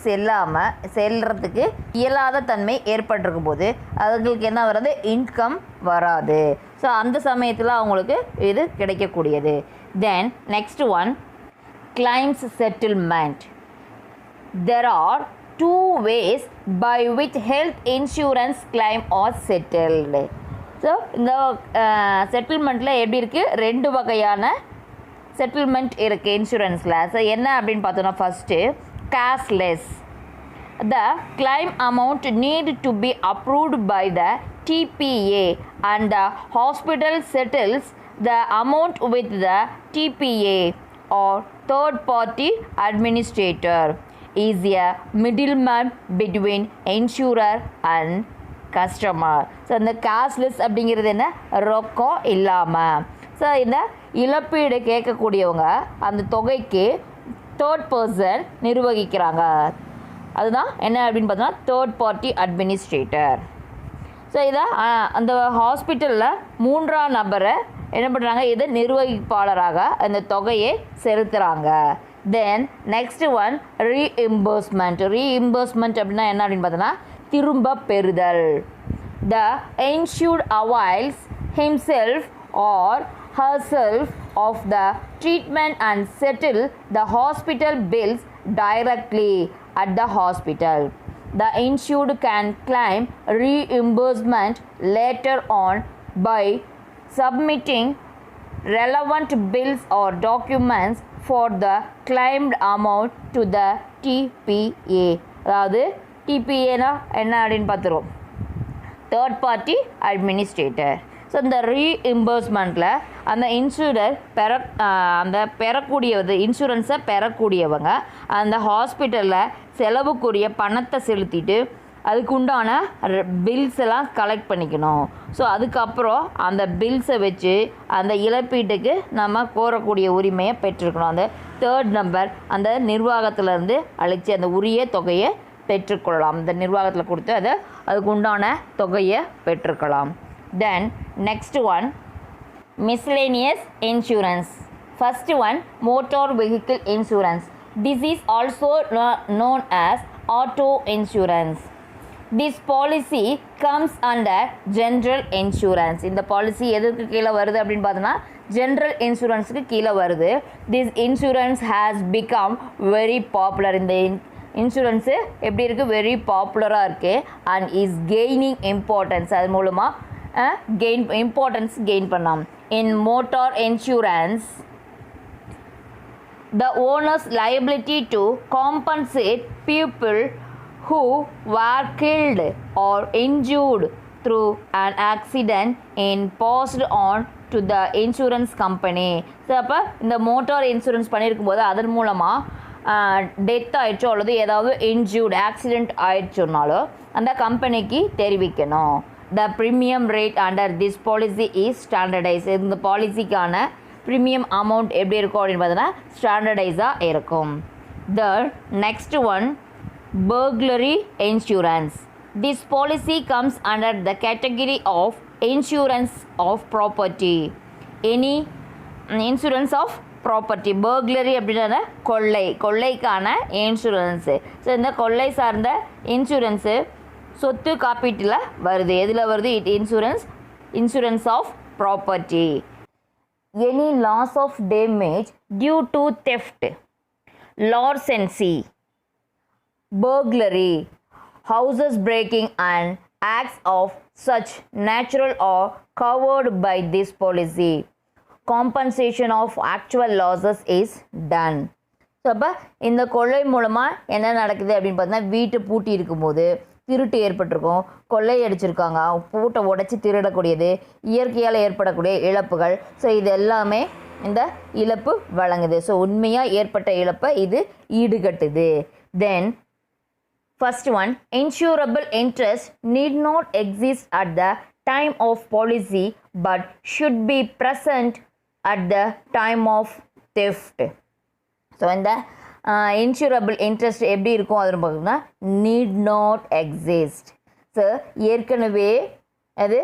செல்றதுக்கு இயலாத தன்மை ஏற்பட்டிருக்கும் போது அவங்களுக்கு என்ன வராது, இன்கம் வராது. ஸோ அந்த சமயத்தில் அவங்களுக்கு இது கிடைக்கக்கூடியது. Then next one, claims settlement. There are two ways by which health insurance claim are settled. So இந்த செட்டில்மெண்ட்டில் எப்படி இருக்குது, ரெண்டு வகையான செட்டில்மெண்ட் இருக்குது இன்சூரன்ஸில். ஸோ என்ன அப்படின்னு பார்த்தோன்னா, first cashless. The claim amount need to be approved by the TPA and the hospital settles the amount with the TPA or third party administrator is a middleman between insurer and customer. So இந்த cashless அப்படிங்கிறது என்ன, ரொக்கம் இல்லாமல். So இந்த இழப்பீடு கேட்கக்கூடியவங்க அந்த தொகைக்கு third person நிர்வகிக்கிறாங்க. அதுதான் என்ன அப்படின்னு பார்த்தோன்னா தேர்ட் பார்ட்டி அட்மினிஸ்ட்ரேட்டர். ஸோ இதை அந்த ஹாஸ்பிட்டலில் மூன்றாம் நபரை என்ன பண்ணுறாங்க, இது நிர்வகிப்பாளராக அந்த தொகையை செலுத்துகிறாங்க. Then next one, reimbursement. Reimbursement அப்படின்னா என்ன அப்படின்னு பார்த்தோன்னா, திரும்ப பெறுதல். த insured avails himself or herself of the treatment and settle the hospital bills directly at the hospital. The insured can claim reimbursement later on by submitting relevant bills or documents for the claimed amount to the TPA. அதாவது TPA-னா என்ன அப்படின்னு பார்த்துருவோம், third party administrator. So இந்த ரீஇம்பர்ஸ்மெண்ட்டில் அந்த insurer இன்சூரன்ஸை பெறக்கூடியவங்க அந்த ஹாஸ்பிட்டலில் செலவுக்குரிய பணத்தை செலுத்திட்டு அதுக்கு உண்டான பில்ஸ் எல்லாம் கலெக்ட் பண்ணிக்கணும். ஸோ அதுக்கப்புறம் அந்த பில்ஸை வச்சு அந்த இழப்பீட்டுக்கு நம்ம கோரக்கூடிய உரிமையை பெற்றிருக்கணும். அந்த தேர்ட் நம்பர் அந்த நிர்வாகத்திலேருந்து அழைச்சி அந்த உரிய தொகையை பெற்றுக்கொள்ளலாம். அந்த நிர்வாகத்தில் கொடுத்து அதுக்கு உண்டான தொகையை பெற்றுக்கலாம். Then next one, miscellaneous insurance. First one, motor vehicle insurance. This is also known as auto insurance. This policy comes under general insurance. இந்த பாலிசி எதுக்கு கீழே வருது அப்படின்னு பார்த்தோன்னா, general insuranceக்கு கீழே வருது. This insurance has become very popular. இந்த insurance எப்படி இருக்குது, வெரி பாப்புலராக இருக்குது அண்ட் இஸ் கெய்னிங் இம்பார்ட்டன்ஸ். அது மூலமாக இம்பார்ட்டன்ஸ் கெயின் பண்ணலாம். In motor insurance, the owner's liability to compensate people who were killed or injured through an accident is passed on to the insurance company. So அப்போ இந்த motor insurance பண்ணியிருக்கும் போது அதன் மூலமாக death ஆயிடுச்சோ அல்லது ஏதாவது இன்ஜூர்டு ஆக்சிடெண்ட் ஆயிடுச்சோனாலோ அந்த கம்பெனிக்கு தெரிவிக்கணும். த premium rate under this policy is standardise. இந்த பாலிசிக்கான ப்ரீமியம் அமௌண்ட் எப்படி இருக்கும் அப்படின்னு பார்த்தீங்கன்னா ஸ்டாண்டர்டைஸாக இருக்கும். The next one, burglary insurance. This policy comes under the category of insurance of property. Any insurance of property. Burglary அப்படின்னா கொள்ளைக்கான இன்சூரன்ஸு. ஸோ இந்த கொள்ளை சார்ந்த இன்சூரன்ஸு சொத்து காப்பீட்டில் வருது. எதில் வருது? Insurance of property. Any loss of damage due to theft, larceny, burglary, houses breaking and acts of such natural are covered by this policy. Compensation of actual losses is done. So அப்போ இந்த கொள்ளை மூலமாக என்ன நடக்குது அப்படின்னு பார்த்தீங்கன்னா, வீட்டை பூட்டி இருக்கும்போது திருட்டு ஏற்பட்டிருக்கும், கொள்ளை அடிச்சிருக்காங்க, பூட்டை உடச்சி திருடக்கூடியது, இயற்கையால் ஏற்படக்கூடிய இழப்புகள். ஸோ இது எல்லாமே இந்த இழப்பு வழங்குது. ஸோ உண்மையாக ஏற்பட்ட இழப்பை இது ஈடுகட்டுது. Then first one, insurable interest need not exist at the time of policy but should be present at the time of theft. So இந்த இன்சூரபிள் இன்ட்ரெஸ்ட் எப்படி இருக்கும் அதுன்னு பார்த்தோம்னா, நீட் நாட் எக்ஸிஸ்ட். ஸோ ஏற்கனவே அது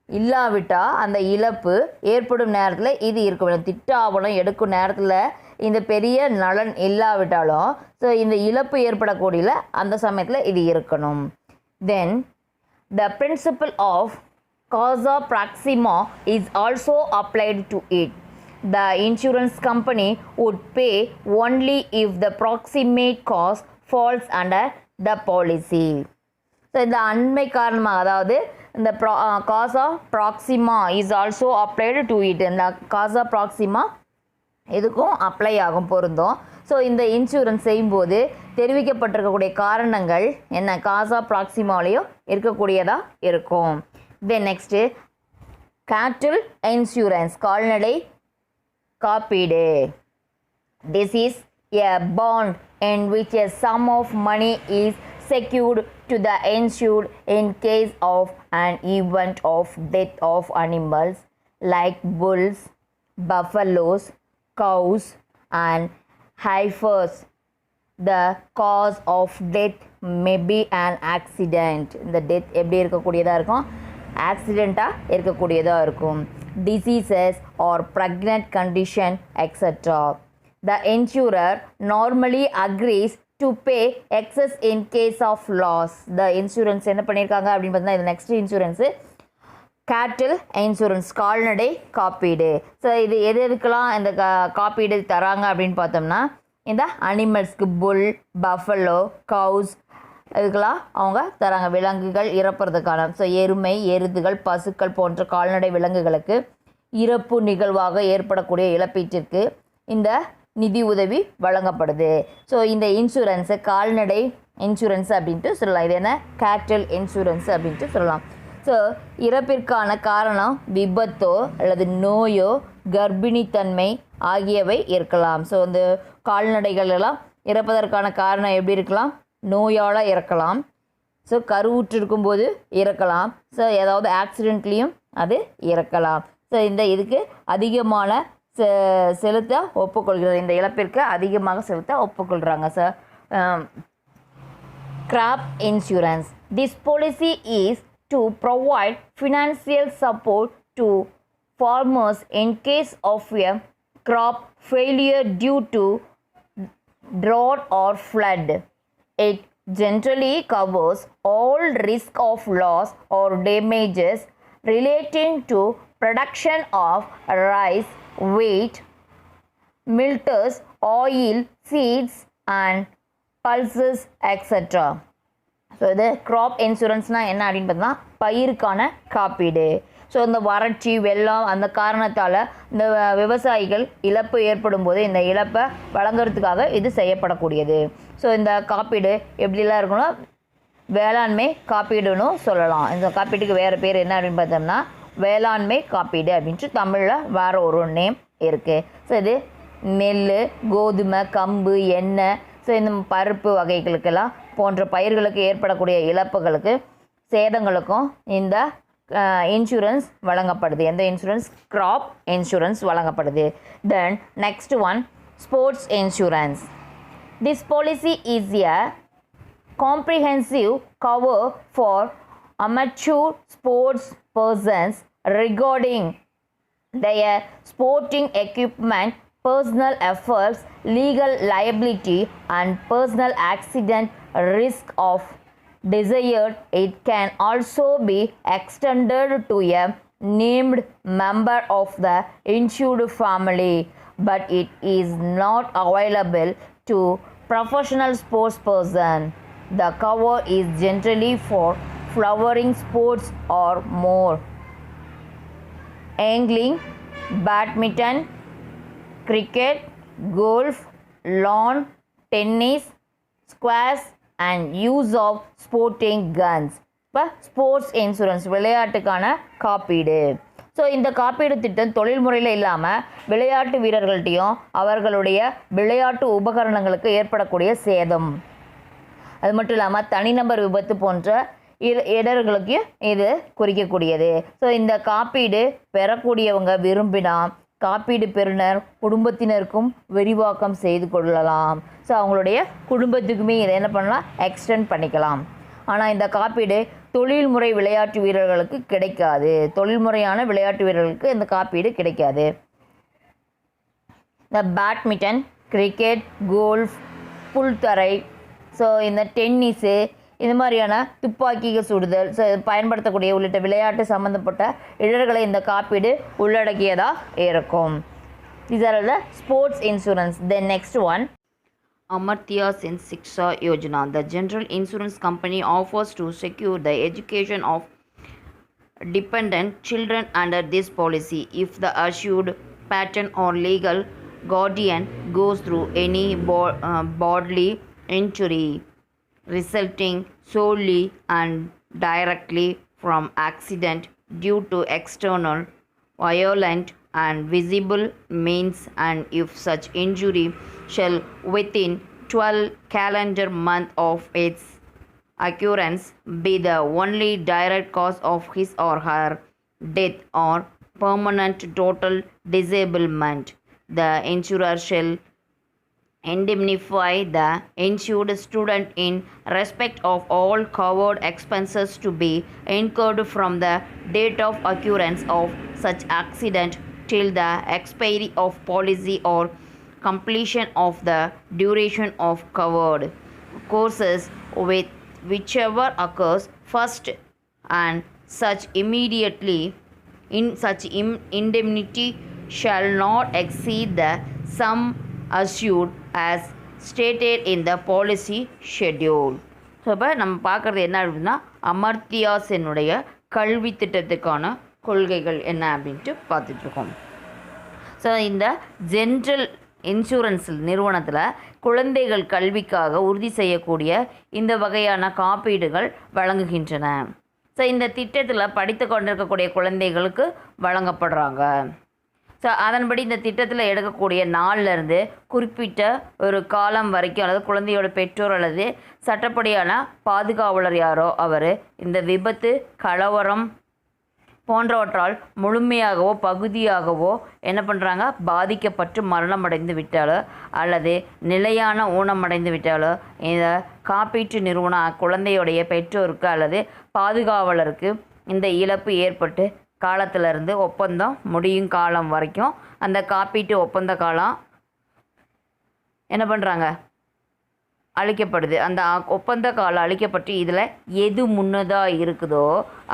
இல்லாவிட்டால் அந்த இழப்பு ஏற்படும் நேரத்தில் இது இருக்கும். திட்ட ஆவணம் எடுக்கும் நேரத்தில் இந்த பெரிய நலன் இல்லாவிட்டாலும் ஸோ இந்த இழப்பு ஏற்படக்கூடிய அந்த சமயத்தில் இது இருக்கணும். Then the principle of causa proxima is also applied to it. The insurance company would pay only if the proximate cause falls under the policy. So இந்த அண்மை காரணமாக, அதாவது இந்த causa proxima is also applied to it. இந்த causa proxima இதுக்கும் apply ஆகும், பொருந்தும். So இந்த இன்சூரன்ஸ் செய்யும்போது தெரிவிக்கப்பட்டிருக்கக்கூடிய காரணங்கள் என்ன, காசா ப்ராக்சிமாலையும் இருக்கக்கூடியதாக இருக்கும். Then next, cattle insurance, கால்நடை காப்பீடு. This is a bond in which a sum of money is secured to the insured in case of an event of death of animals like bulls, buffaloes, cows and heifers. The cause of death may be an accident. இந்த death எப்படி இருக்கக்கூடியதாக இருக்கும்? ஆக்சிடெண்ட்டாக இருக்கக்கூடியதாக இருக்கும். Diseases or pregnant condition etcetera. The insurer normally agrees to pay excess in case of loss. The insurance என்ன பண்ணியிருக்காங்க அப்படின்னு பார்த்தீங்கன்னா, இது நெக்ஸ்ட் இன்சூரன்ஸு கேட்டில் இன்சூரன்ஸ், கால்நடை காப்பீடு. ஸோ இது எதுக்கெல்லாம் இந்த காப்பீடு தராங்க அப்படின்னு பார்த்தோம்னா, இந்த அனிமல்ஸ்க்கு புல், பஃபலோ, கவுஸ் இதுக்கெல்லாம் அவங்க தராங்க. விலங்குகள் இறப்புறதுக்கான, ஸோ எருமை, எருதுகள், பசுக்கள் போன்ற கால்நடை விலங்குகளுக்கு இறப்பு நிகழ்வாக ஏற்படக்கூடிய இழப்பீட்டிற்கு இந்த நிதி உதவி வழங்கப்படுது. ஸோ இந்த இன்சூரன்ஸு கால்நடை இன்சூரன்ஸ் அப்படின்ட்டு சொல்லலாம். இது என்ன, கேட்டில் இன்சூரன்ஸ் அப்படின்ட்டு சொல்லலாம். ஸோ இறப்பிற்கான காரணம் விபத்தோ அல்லது நோயோ கர்ப்பிணித்தன்மை ஆகியவை இருக்கலாம். ஸோ இந்த கால்நடைகள் எல்லாம் இறப்பதற்கான காரணம் எப்படி இருக்கலாம், நோயால் இறக்கலாம். ஸோ கருவுற்றிருக்கும்போது இறக்கலாம். ஸோ ஏதாவது ஆக்சிடெண்ட்லேயும் அது இறக்கலாம். ஸோ இந்த இதுக்கு அதிகமான செலுத்த ஒப்புக்கொள்கிறது, இந்த இழப்பிற்கு அதிகமாக செலுத்த ஒப்புக்கொள்கிறாங்க. Sir crop insurance. This policy is to provide financial support to farmers in case of a crop failure due to drought or flood. It generally covers all risk of loss or damages relating to production of rice, wheat, milters, oil, seeds and pulses, etc. So இது graph இன்சூரன்ஸ்னால் என்ன அப்படின்னு பார்த்தீங்கன்னா, பயிருக்கான காப்பீடு. So இந்த வறட்சி, வெள்ளம் அந்த காரணத்தால் இந்த விவசாயிகள் இழப்பு ஏற்படும் போது இந்த இழப்பை வழங்குறதுக்காக இது செய்யப்படக்கூடியது. ஸோ இந்த காப்பீடு எப்படிலாம் இருக்கணும், வேளாண்மை காப்பீடுன்னு சொல்லலாம். இந்த காப்பீட்டுக்கு வேறு பேர் என்ன அப்படின்னு பார்த்தோம்னா, வேளாண்மை காப்பீடு அப்படின்ட்டு தமிழில் வேறு ஒரு நேம் இருக்குது. ஸோ இது நெல், கோதுமை, கம்பு, எண்ணெய், ஸோ இந்த பருப்பு வகைகளுக்கெல்லாம் போன்ற பயிர்களுக்கு ஏற்படக்கூடிய இழப்புகளுக்கு, சேதங்களுக்கும் இந்த இன்சூரன்ஸ் வழங்கப்படுது. எந்த இன்சூரன்ஸ்? கிராப் இன்சூரன்ஸ் வழங்கப்படுது. Then next one sports insurance. This policy is a comprehensive cover for amateur sports persons regarding their sporting equipment, personal efforts, legal liability, and personal accident risk of desired. It can also be extended to a named member of the insured family, but it is not available to professional sports person. The cover is generally for flowering sports or more. Angling, badminton, cricket, golf, lawn tennis, squash and use of sporting guns. இப்போ sports insurance விளையாட்டுக்கான காப்பீடு. So இந்த காப்பீடு திட்டம் தொழில் முறையில் இல்லாமல் விளையாட்டு வீரர்கள்ட்டையும் அவர்களுடைய விளையாட்டு உபகரணங்களுக்கு ஏற்படக்கூடிய சேதம், அது மட்டும் இல்லாமல் தனிநபர் விபத்து போன்ற இடர்களுக்கு இது குறிக்கக்கூடியது. ஸோ இந்த காப்பீடு பெறக்கூடியவங்க விரும்பினா காப்பீடு பெறுநர் குடும்பத்தினருக்கும் விரிவாக்கம் செய்து கொள்ளலாம். ஸோ அவங்களுடைய குடும்பத்துக்குமே இதை என்ன பண்ணலாம்? எக்ஸ்டெண்ட் பண்ணிக்கலாம். ஆனால் இந்த காப்பீடு தொழில்முறை விளையாட்டு வீரர்களுக்கு கிடைக்காது. தொழில்முறையான விளையாட்டு வீரர்களுக்கு இந்த காப்பீடு கிடைக்காது. இந்த பேட்மிண்டன், கிரிக்கெட், கோல்ஃப், புல்தரை, ஸோ இந்த டென்னிஸு, இந்த மாதிரியான துப்பாக்கிகள் சுடுதல், ஸோ பயன்படுத்தக்கூடிய உள்ளிட்ட விளையாட்டு சம்மந்தப்பட்ட இடர்களை இந்த காப்பீடு உள்ளடக்கியதாக இருக்கும். These are the sports insurance. Then next one, Amartya Sen Shiksha Yojana. The general insurance company offers to secure the education of dependent children under this policy. If the assured patron or legal guardian goes through any bodily injury resulting solely and directly from accident due to external, violent and visible means, and if such injury shall within 12 calendar months of its occurrence be the only direct cause of his or her death or permanent total disablement, the insurer shall indemnify the insured student in respect of all covered expenses to be incurred from the date of occurrence of such accident till the expiry of policy or completion of the duration of covered courses with whichever occurs first, and such immediately in such indemnity shall not exceed the sum assured as stated in the policy schedule. So இப்போ நம்ம பார்க்குறது என்ன அப்படின்னா அமர்த்தியா சென்னுடைய கல்வி திட்டத்துக்கான கொள்கைகள் என்ன அப்படின்ட்டு பார்த்துட்ருக்கோம். ஸோ இந்த ஜென்ரல் இன்சூரன்ஸ் நிறுவனத்தில் குழந்தைகள் கல்விக்காக உறுதி செய்யக்கூடிய இந்த வகையான காப்பீடுகள் வழங்குகின்றன. ஸோ இந்த திட்டத்தில் படித்து கொண்டிருக்கக்கூடிய குழந்தைகளுக்கு வழங்கப்படுறாங்க. ஸோ அதன்படி இந்த திட்டத்தில் எடுக்கக்கூடிய நாள்லேருந்து குறிப்பிட்ட ஒரு காலம் வரைக்கும், அல்லது குழந்தையோட பெற்றோர் அல்லது சட்டப்படியான பாதுகாவலர் யாரோ அவர் இந்த விபத்து, கலவரம் போன்றவற்றால் முழுமையாகவோ பகுதியாகவோ என்ன பண்ணுறாங்க, பாதிக்கப்பட்டு மரணமடைந்து விட்டாலோ அல்லது நிலையான ஊனமடைந்து விட்டாலோ இந்த காப்பீட்டு நிறுவனம் குழந்தையுடைய பெற்றோருக்கு அல்லது பாதுகாவலருக்கு இந்த இழப்பு ஏற்பட்டு காலத்திலிருந்து ஒப்பந்தம் முடியும் காலம் வரைக்கும் அந்த காப்பீட்டு ஒப்பந்த காலம் என்ன பண்ணுறாங்க, அளிக்கப்படுது. அந்த ஒப்பந்த காலம் அளிக்கப்பட்டு இதில் எது முன்னதாக இருக்குதோ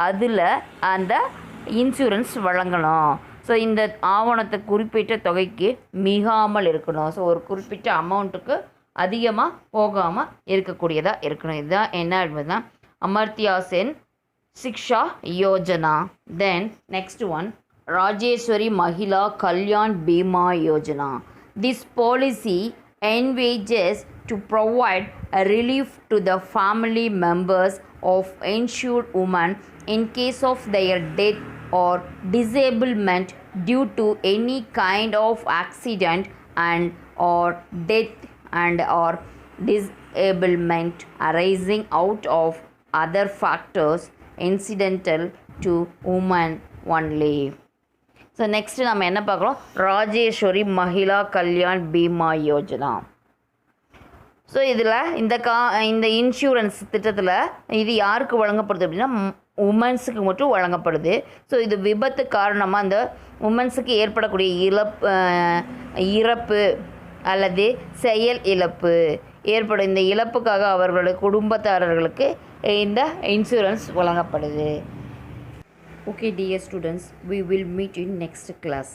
அதில் அந்த இன்சூரன்ஸ் வழங்கணும். ஸோ இந்த ஆவணத்தை குறிப்பிட்ட தொகைக்கு மிகாமல் இருக்கணும். ஸோ ஒரு குறிப்பிட்ட அமௌண்ட்டுக்கு அதிகமாக போகாமல் இருக்கக்கூடியதாக இருக்கணும். இதுதான் என்ன அப்படின்னா Amartya Sen Shiksha Yojana. Then next one, Rajeshwari Mahila Kalyan Bima Yojana. This policy envisages to provide a relief to the family members of insured women in case of their death or disablement due to any kind of accident and or death and or disablement arising out of other factors incidental to women only. So next நம்ம என்ன பார்க்குறோம், Rajeswari Mahila Kalyan Bima Yojana. So இதில் இந்த insurance திட்டத்தில் இது யாருக்கு வழங்கப்படுது அப்படின்னா உமன்ஸுக்கு மட்டும் வழங்கப்படுது. ஸோ இது விபத்து காரணமாக அந்த உமன்ஸுக்கு ஏற்படக்கூடிய இறப்பு அல்லது செயல் இழப்பு ஏற்படும் இந்த இழப்புக்காக அவர்களுடைய குடும்பத்தாரர்களுக்கு இந்த இன்சூரன்ஸ் வழங்கப்படுது. Okay dear students, we will meet in next class.